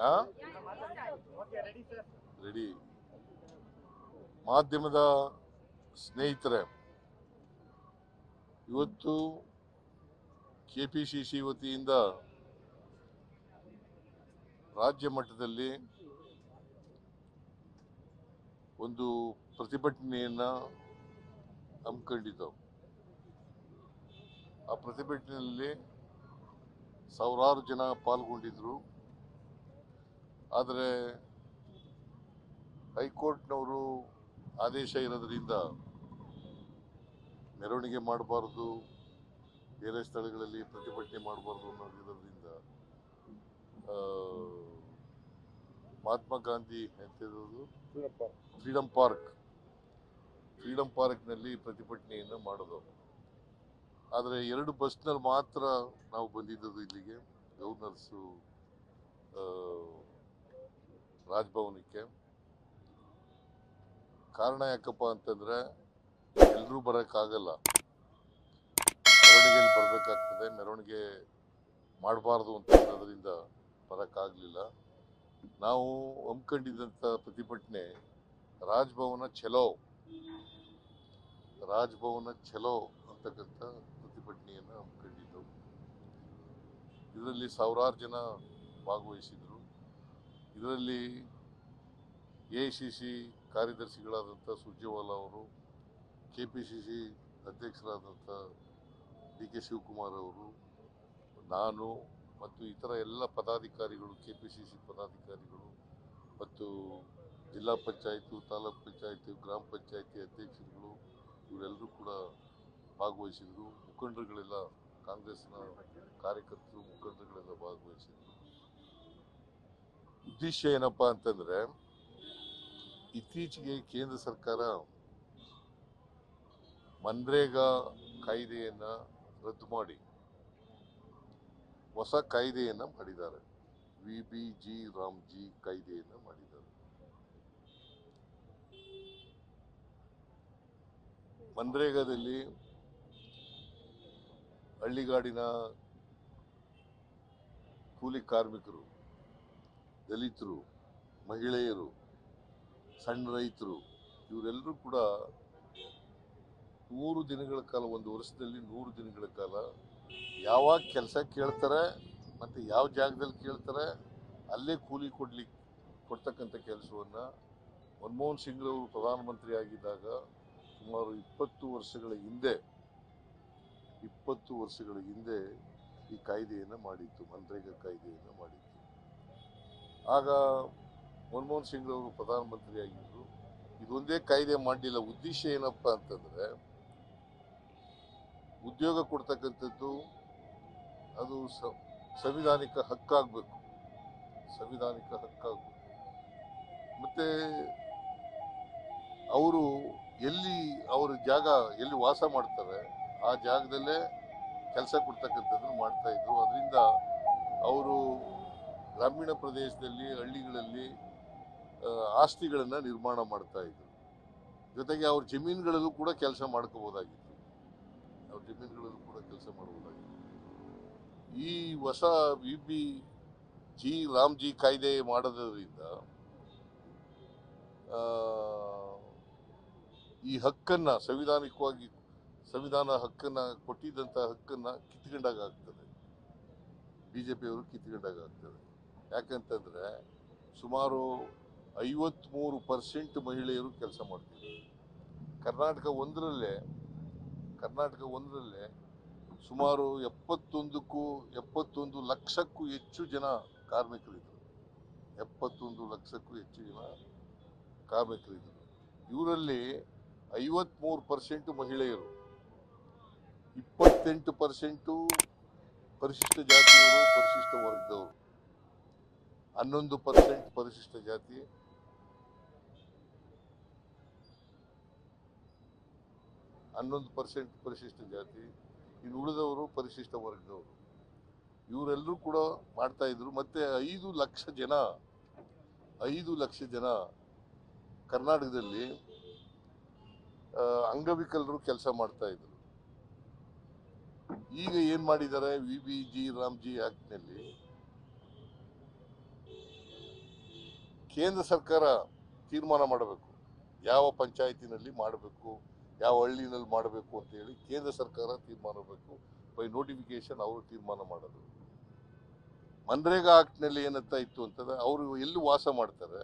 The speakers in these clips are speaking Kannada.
ಆ ರೆಡಿ. ಮಾಧ್ಯಮದ ಸ್ನೇಹಿತರೆ, ಇವತ್ತು ಕೆಪಿಸಿಸಿ ವತಿಯಿಂದ ರಾಜ್ಯ ಮಟ್ಟದಲ್ಲಿ ಒಂದು ಪ್ರತಿಭಟನೆಯನ್ನ ಹಮ್ಮಿಕೊಂಡಿದ್ದೆವು. ಆ ಪ್ರತಿಭಟನೆಯಲ್ಲಿ ಸಾವಿರಾರು ಜನ ಪಾಲ್ಗೊಂಡಿದ್ರು. ಆದರೆ ಹೈಕೋರ್ಟ್ನವರು ಆದೇಶ ಇರೋದ್ರಿಂದ ಮೆರವಣಿಗೆ ಮಾಡಬಾರ್ದು, ಬೇರೆ ಸ್ಥಳಗಳಲ್ಲಿ ಪ್ರತಿಭಟನೆ ಮಾಡಬಾರ್ದು ಅನ್ನೋದಿರೋದ್ರಿಂದ ಮಹಾತ್ಮ ಗಾಂಧಿ ಅಂತಿರೋದು ಫ್ರೀಡಂ ಪಾರ್ಕ್ನಲ್ಲಿ ಪ್ರತಿಭಟನೆಯನ್ನು ಮಾಡೋದು. ಆದರೆ 2 ಬಸ್ನಲ್ಲಿ ಮಾತ್ರ ನಾವು ಬಂದಿದ್ದದು ಇಲ್ಲಿಗೆ, ಗವರ್ನರ್ಸು ರಾಜಭವನಕ್ಕೆ. ಕಾರಣ ಯಾಕಪ್ಪ ಅಂತಂದ್ರೆ ಎಲ್ಲರೂ ಬರೋಕ್ಕಾಗಲ್ಲ, ಮೆರವಣಿಗೆಯಲ್ಲಿ ಬರಬೇಕಾಗ್ತದೆ. ಮೆರವಣಿಗೆ ಮಾಡಬಾರ್ದು ಅಂತ ಅನ್ನೋದ್ರಿಂದ ಬರೋಕ್ಕಾಗಲಿಲ್ಲ. ನಾವು ಹಮ್ಮಿಕೊಂಡಿದ್ದಂಥ ಪ್ರತಿಭಟನೆ ರಾಜಭವನ ಚಲೋ ಅಂತಕ್ಕಂಥ ಪ್ರತಿಭಟನೆಯನ್ನು ಹಮ್ಮಿಕೊಂಡಿದ್ದೆವು. ಇದರಲ್ಲಿ ಸಾವಿರಾರು ಜನ ಭಾಗವಹಿಸಿದ್ರು. ಇದರಲ್ಲಿ ಎಐಸಿಸಿ ಕಾರ್ಯದರ್ಶಿಗಳಾದಂಥ ಸುರ್ಜೇವಾಲಾ ಅವರು, ಕೆಪಿಸಿಸಿ ಅಧ್ಯಕ್ಷರಾದಂಥ ಡಿ ಕೆ ಶಿವಕುಮಾರ್ ಅವರು, ನಾನು ಮತ್ತು ಇತರ ಎಲ್ಲ ಪದಾಧಿಕಾರಿಗಳು, ಕೆಪಿಸಿಸಿ ಪದಾಧಿಕಾರಿಗಳು ಮತ್ತು ಜಿಲ್ಲಾ ಪಂಚಾಯತ್, ತಾಲೂಕ್ ಪಂಚಾಯತ್, ಗ್ರಾಮ ಪಂಚಾಯತಿ ಅಧ್ಯಕ್ಷರುಗಳು ಇವರೆಲ್ಲರೂ ಕೂಡ ಭಾಗವಹಿಸಿದ್ರು. ಮುಖಂಡರುಗಳೆಲ್ಲ, ಕಾಂಗ್ರೆಸ್ನ ಕಾರ್ಯಕರ್ತರು, ಮುಖಂಡರುಗಳೆಲ್ಲ ಭಾಗವಹಿಸಿದ್ರು. ಉದ್ದೇಶ ಏನಪ್ಪ ಅಂತಂದ್ರೆ, ಇತ್ತೀಚೆಗೆ ಕೇಂದ್ರ ಸರ್ಕಾರ ಮನ್ರೇಗಾ ಕಾಯ್ದೆಯನ್ನ ರದ್ದು ಮಾಡಿ ಹೊಸ ಕಾಯ್ದೆಯನ್ನ ಮಾಡಿದ್ದಾರೆ. ವಿಬಿಜಿ ರಾಮ್ಜಿ ಕಾಯ್ದೆಯನ್ನ ಮಾಡಿದ್ದಾರೆ. ಮನ್ರೇಗಾದಲ್ಲಿ ಹಳ್ಳಿಗಾಡಿನ ಕೂಲಿ ಕಾರ್ಮಿಕರು, ದಲಿತರು, ಮಹಿಳೆಯರು, ಸಣ್ಣ ರೈತರು ಇವರೆಲ್ಲರೂ ಕೂಡ 100 ದಿನಗಳ ಕಾಲ, ಒಂದು ವರ್ಷದಲ್ಲಿ 100 ದಿನಗಳ ಕಾಲ ಯಾವಾಗ ಕೆಲಸ ಕೇಳ್ತಾರೆ ಮತ್ತು ಯಾವ ಜಾಗದಲ್ಲಿ ಕೇಳ್ತಾರೆ ಅಲ್ಲೇ ಕೂಲಿ ಕೊಡ್ತಕ್ಕಂಥ ಕೆಲಸವನ್ನು ಮನಮೋಹನ್ ಸಿಂಗ್ ಅವರು ಪ್ರಧಾನಮಂತ್ರಿ ಆಗಿದ್ದಾಗ ಸುಮಾರು 20 ವರ್ಷಗಳ ಹಿಂದೆ ಈ ಕಾಯ್ದೆಯನ್ನು ಮಾಡಿತ್ತು, ಮನ್ರೇಗಾ ಕಾಯ್ದೆಯನ್ನು ಮಾಡಿತ್ತು. ಆಗ ಮನಮೋಹನ್ ಸಿಂಗ್ ಅವರು ಪ್ರಧಾನಮಂತ್ರಿ ಆಗಿದ್ರು. ಇದೊಂದೇ ಕಾಯ್ದೆ ಮಾಡಲಿಲ್ಲ. ಉದ್ದೇಶ ಏನಪ್ಪ ಅಂತಂದ್ರೆ, ಉದ್ಯೋಗ ಕೊಡ್ತಕ್ಕಂಥದ್ದು ಅದು ಸಂವಿಧಾನಿಕ ಹಕ್ಕಾಗಬೇಕು. ಮತ್ತೆ ಅವರು ಅವ್ರ ಜಾಗ ಎಲ್ಲಿ ವಾಸ ಮಾಡ್ತಾರೆ ಆ ಜಾಗದಲ್ಲೇ ಕೆಲಸ ಕೊಡ್ತಕ್ಕಂಥದ್ದನ್ನು ಮಾಡ್ತಾ ಇದ್ರು. ಅದರಿಂದ ಅವರು ಗ್ರಾಮೀಣ ಪ್ರದೇಶದಲ್ಲಿ, ಹಳ್ಳಿಗಳಲ್ಲಿ ಆಸ್ತಿಗಳನ್ನು ನಿರ್ಮಾಣ ಮಾಡ್ತಾ ಇದ್ರು. ಜೊತೆಗೆ ಅವ್ರ ಜಮೀನುಗಳಲ್ಲೂ ಕೂಡ ಕೆಲಸ ಮಾಡ್ಕೋಬೋದಾಗಿತ್ತು. ಈ ಹೊಸ ವಿಬಿಜಿ ರಾಮ್ಜಿ ಕಾಯ್ದೆ ಮಾಡೋದ್ರಿಂದ ಈ ಹಕ್ಕನ್ನ, ಸಂವಿಧಾನ ಹಕ್ಕನ್ನ ಕೊಟ್ಟಿದ್ದಂಥ ಹಕ್ಕನ್ನ ಕಿತ್ಕೊಂಡಾಗ ಆಗ್ತದೆ, ಬಿಜೆಪಿಯವರು ಕಿತ್ಕೊಂಡಾಗ ಆಗ್ತದೆ. ಯಾಕಂತಂದ್ರೆ ಸುಮಾರು 53% ಮಹಿಳೆಯರು ಕೆಲಸ ಮಾಡ್ತಿದ್ರು. ಕರ್ನಾಟಕ ಒಂದರಲ್ಲೇ ಸುಮಾರು 71 ಲಕ್ಷಕ್ಕೂ ಹೆಚ್ಚು ಜನ ಕಾರ್ಮಿಕರಿದ್ರು. 71 ಲಕ್ಷಕ್ಕೂ ಹೆಚ್ಚು ಜನ ಕಾರ್ಮಿಕರಿದ್ರು. ಇವರಲ್ಲಿ 53% ಮಹಿಳೆಯರು, 28% ಪರಿಶಿಷ್ಟ ಜಾತಿಯವರು, ಪರಿಶಿಷ್ಟ ವರ್ಗದವರು, 11% ಪರಿಶಿಷ್ಟ ಜಾತಿ, 11% ಪರಿಶಿಷ್ಟ ಜಾತಿ, ಇನ್ನು ಉಳಿದವರು ಪರಿಶಿಷ್ಟ ವರ್ಗದವರು. ಇವರೆಲ್ಲರೂ ಕೂಡ ಮಾಡ್ತಾ ಇದ್ರು. ಮತ್ತೆ 5 ಲಕ್ಷ ಜನ ಕರ್ನಾಟಕದಲ್ಲಿ ಅಂಗವಿಕಲರು ಕೆಲಸ ಮಾಡ್ತಾ ಇದ್ರು. ಈಗ ಏನ್ ಮಾಡಿದ್ದಾರೆ, ವಿಬಿಜಿ ರಾಮ್ಜಿ ಆಕ್ಟ್ನಲ್ಲಿ ಕೇಂದ್ರ ಸರ್ಕಾರ ತೀರ್ಮಾನ ಮಾಡಬೇಕು, ಯಾವ ಪಂಚಾಯತಿನಲ್ಲಿ ಮಾಡಬೇಕು, ಯಾವ ಹಳ್ಳಿನಲ್ಲಿ ಮಾಡಬೇಕು ಅಂತೇಳಿ ಕೇಂದ್ರ ಸರ್ಕಾರ ತೀರ್ಮಾನ ಮಾಡಬೇಕು. ಬೈ ನೋಟಿಫಿಕೇಶನ್ ಅವರು ತೀರ್ಮಾನ ಮಾಡೋದು. ಮನ್ರೇಗಾ ಆಕ್ಟ್ನಲ್ಲಿ ಏನಂತ ಇತ್ತು ಅಂತಂದ್ರೆ ಅವರು ಎಲ್ಲಿ ವಾಸ ಮಾಡ್ತಾರೆ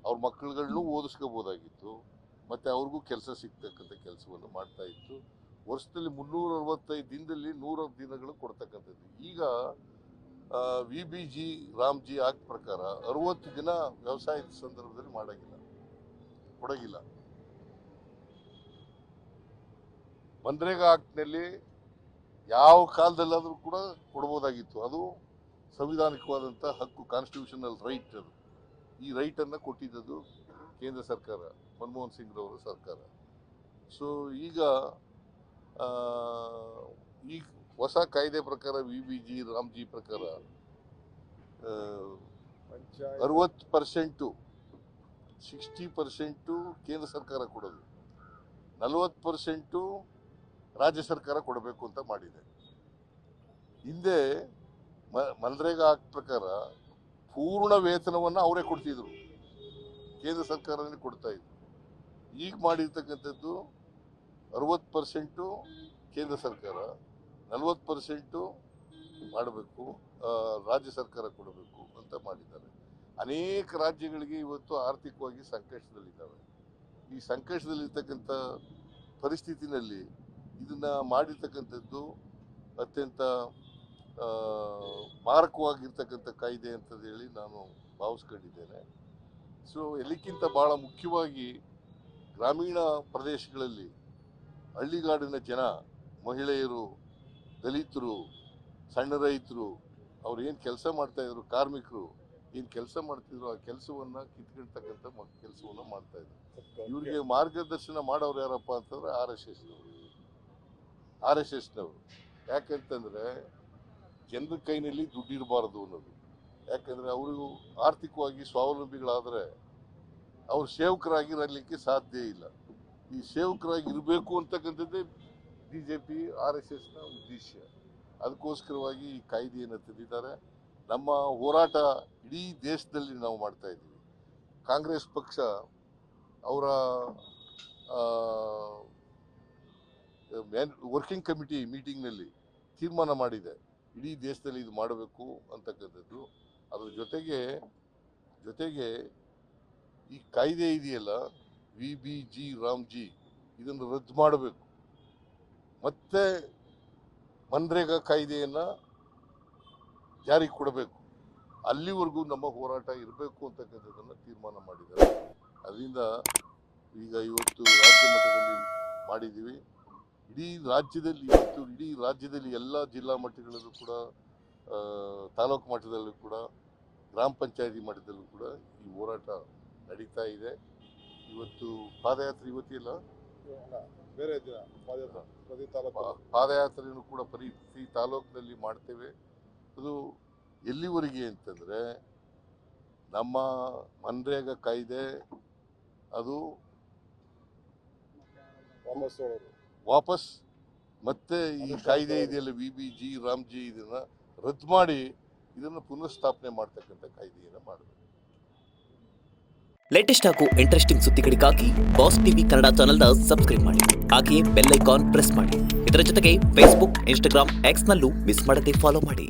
ಅವ್ರ ಮಕ್ಕಳುಗಳನ್ನೂ ಓದಿಸ್ಕೋಬೋದಾಗಿತ್ತು, ಮತ್ತು ಅವ್ರಿಗೂ ಕೆಲಸ ಸಿಗ್ತಕ್ಕಂಥ ಕೆಲಸವನ್ನು ಮಾಡ್ತಾ ಇತ್ತು. ವರ್ಷದಲ್ಲಿ 365 ದಿನದಲ್ಲಿ 100 ದಿನಗಳು ಕೊಡ್ತಕ್ಕಂಥದ್ದು. ಈಗ VBG ರಾಮ್ಜಿ ಆಕ್ಟ್ ಪ್ರಕಾರ 60 ದಿನ ವ್ಯವಸಾಯದ ಸಂದರ್ಭದಲ್ಲಿ ಕೊಡಗಿಲ್ಲ. ಮನ್ರೇಗಾ ಆಕ್ಟ್ನಲ್ಲಿ ಯಾವ ಕಾಲದಲ್ಲಾದರೂ ಕೂಡ ಕೊಡ್ಬೋದಾಗಿತ್ತು. ಅದು ಸಂವಿಧಾನಿಕವಾದಂಥ ಹಕ್ಕು, ಕಾನ್ಸ್ಟಿಟ್ಯೂಷನಲ್ ರೈಟ್. ಅದು ಈ ರೈಟನ್ನು ಕೊಟ್ಟಿದ್ದದು ಕೇಂದ್ರ ಸರ್ಕಾರ, ಮನಮೋಹನ್ ಸಿಂಗ್ ರವರ ಸರ್ಕಾರ. ಸೊ ಈಗ ಈ ಹೊಸ ಕಾಯ್ದೆ ಪ್ರಕಾರ VBG ರಾಮ್ಜಿ ಪ್ರಕಾರ 60%, 60% ಕೇಂದ್ರ ಸರ್ಕಾರ ಕೊಡೋದು, 40% ರಾಜ್ಯ ಸರ್ಕಾರ ಕೊಡಬೇಕು ಅಂತ ಮಾಡಿದೆ. ಹಿಂದೆ ಮನ್ರೇಗಾ ಆಕ್ಟ್ ಪ್ರಕಾರ ಪೂರ್ಣ ವೇತನವನ್ನು ಅವರೇ ಕೊಡ್ತಿದ್ರು, ಕೇಂದ್ರ ಸರ್ಕಾರನೇ ಕೊಡ್ತಾ ಇದ್ರು. ಈಗ ಮಾಡಿರ್ತಕ್ಕಂಥದ್ದು 60% ಕೇಂದ್ರ ಸರ್ಕಾರ, 40% ಮಾಡಬೇಕು, ರಾಜ್ಯ ಸರ್ಕಾರ ಕೊಡಬೇಕು ಅಂತ ಮಾಡಿದ್ದಾರೆ. ಅನೇಕ ರಾಜ್ಯಗಳಿಗೆ ಇವತ್ತು ಆರ್ಥಿಕವಾಗಿ ಸಂಕಷ್ಟದಲ್ಲಿದ್ದಾವೆ. ಈ ಸಂಕಷ್ಟದಲ್ಲಿರ್ತಕ್ಕಂಥ ಪರಿಸ್ಥಿತಿನಲ್ಲಿ ಇದನ್ನ ಮಾಡಿರ್ತಕ್ಕಂಥದ್ದು ಅತ್ಯಂತ ಮಾರಕವಾಗಿರ್ತಕ್ಕಂಥ ಕಾಯ್ದೆ ಅಂತ ಹೇಳಿ ನಾನು ಭಾವಿಸ್ಕೊಂಡಿದ್ದೇನೆ. ಸೊ ಎಲ್ಲಕ್ಕಿಂತ ಭಾಳ ಮುಖ್ಯವಾಗಿ ಗ್ರಾಮೀಣ ಪ್ರದೇಶಗಳಲ್ಲಿ ಹಳ್ಳಿಗಾಡಿನ ಜನ, ಮಹಿಳೆಯರು, ದಲಿತರು, ಸಣ್ಣ ರೈತರು, ಅವ್ರು ಏನು ಕೆಲಸ ಮಾಡ್ತಾಯಿದ್ರು, ಕಾರ್ಮಿಕರು ಏನು ಕೆಲಸ ಮಾಡ್ತಿದ್ರು, ಆ ಕೆಲಸವನ್ನು ಕಿತ್ಕೊಳ್ತಕ್ಕಂಥ ಕೆಲಸವನ್ನು ಮಾಡ್ತಾಯಿದ್ರು. ಇವ್ರಿಗೆ ಮಾರ್ಗದರ್ಶನ ಮಾಡೋರು ಯಾರಪ್ಪ ಅಂತಂದರೆ ಆರ್ ಎಸ್ ಎಸ್ನವರು. ಯಾಕಂತಂದರೆ ಜನರ ಕೈನಲ್ಲಿ ದುಡ್ಡಿರಬಾರ್ದು ಅನ್ನೋದು. ಯಾಕಂದರೆ ಅವರು ಆರ್ಥಿಕವಾಗಿ ಸ್ವಾವಲಂಬಿಗಳಾದರೆ ಅವ್ರು ಸೇವಕರಾಗಿರಲಿಕ್ಕೆ ಸಾಧ್ಯ ಇಲ್ಲ. ಈ ಸೇವಕರಾಗಿ ಇರಬೇಕು ಅಂತಕ್ಕಂಥದ್ದೇ BJP RSSನ ಉದ್ದೇಶ. ಅದಕ್ಕೋಸ್ಕರವಾಗಿ ಈ ಕಾಯ್ದೆಯನ್ನು ತಂದಿದ್ದಾರೆ. ನಮ್ಮ ಹೋರಾಟ ಇಡೀ ದೇಶದಲ್ಲಿ ನಾವು ಮಾಡ್ತಾ ಇದ್ದೀವಿ. ಕಾಂಗ್ರೆಸ್ ಪಕ್ಷ ಅವರ ವರ್ಕಿಂಗ್ ಕಮಿಟಿ ಮೀಟಿಂಗ್ನಲ್ಲಿ ತೀರ್ಮಾನ ಮಾಡಿದೆ, ಇಡೀ ದೇಶದಲ್ಲಿ ಇದು ಮಾಡಬೇಕು ಅಂತಕ್ಕಂಥದ್ದು. ಅದ್ರ ಜೊತೆಗೆ ಈ ಕಾಯ್ದೆ ಇದೆಯಲ್ಲ VBG ರಾಮ್ಜಿ, ಇದನ್ನು ರದ್ದು ಮಾಡಬೇಕು, ಮತ್ತೆ ಮನ್ರೇಗಾ ಕಾಯ್ದೆಯನ್ನು ಜಾರಿಗೆ ಕೊಡಬೇಕು. ಅಲ್ಲಿವರೆಗೂ ನಮ್ಮ ಹೋರಾಟ ಇರಬೇಕು ಅಂತಕ್ಕಂಥದ್ದನ್ನು ತೀರ್ಮಾನ ಮಾಡಿದ್ದಾರೆ. ಅದರಿಂದ ಈಗ ಇವತ್ತು ರಾಜ್ಯ ಮಟ್ಟದಲ್ಲಿ ಮಾಡಿದ್ದೀವಿ. ಇಡೀ ರಾಜ್ಯದಲ್ಲಿ ಎಲ್ಲ ಜಿಲ್ಲಾ ಮಟ್ಟಗಳಲ್ಲೂ ಕೂಡ, ತಾಲೂಕು ಮಟ್ಟದಲ್ಲೂ ಕೂಡ, ಗ್ರಾಮ ಪಂಚಾಯತಿ ಮಟ್ಟದಲ್ಲೂ ಕೂಡ ಈ ಹೋರಾಟ ನಡೀತಾ ಇದೆ. ಇವತ್ತು ಪಾದಯಾತ್ರೆ, ಇವತ್ತಿಲ್ಲ ಬೇರೆ ದಿನ ಪಾದಯಾತ್ರೆಯನ್ನು ಕೂಡ ಪ್ರತಿ ತಾಲೂಕಿನಲ್ಲಿ ಮಾಡ್ತೇವೆ. ಅದು ಎಲ್ಲಿವರೆಗೆ ಅಂತಂದರೆ ನಮ್ಮ ಮನ್ರೇಗಾ ಕಾಯ್ದೆ ಅದು ವಾಪಸ್, ಮತ್ತೆ ಈ ಕಾಯ್ದೆ ಇದೆಯಲ್ಲ VBG ರಾಮ್ಜಿ, ಇದನ್ನು ರದ್ದು ಮಾಡಿ ಇದನ್ನು ಪುನಃಸ್ಥಾಪನೆ ಮಾಡ್ತಕ್ಕಂಥ ಕಾಯ್ದೆಯನ್ನು ಮಾಡಬೇಕು. ಲೇಟೆಸ್ಟ್ ಹಾಗೂ ಇಂಟ್ರೆಸ್ಟಿಂಗ್ ಸುದ್ದಿಗಳಿಗಾಗಿ ಬಾಸ್ ಟಿವಿ ಕನ್ನಡ ಚಾನೆಲ್ನ ಸಬ್ಸ್ಕ್ರೈಬ್ ಮಾಡಿ. ಹಾಗೆಯೇ ಬೆಲ್ ಐಕಾನ್ ಪ್ರೆಸ್ ಮಾಡಿ. ಇದರ ಜೊತೆಗೆ ಫೇಸ್ಬುಕ್, ಇನ್ಸ್ಟಾಗ್ರಾಮ್, ಎಕ್ಸ್ನಲ್ಲೂ ಮಿಸ್ ಮಾಡದೆ ಫಾಲೋ ಮಾಡಿ.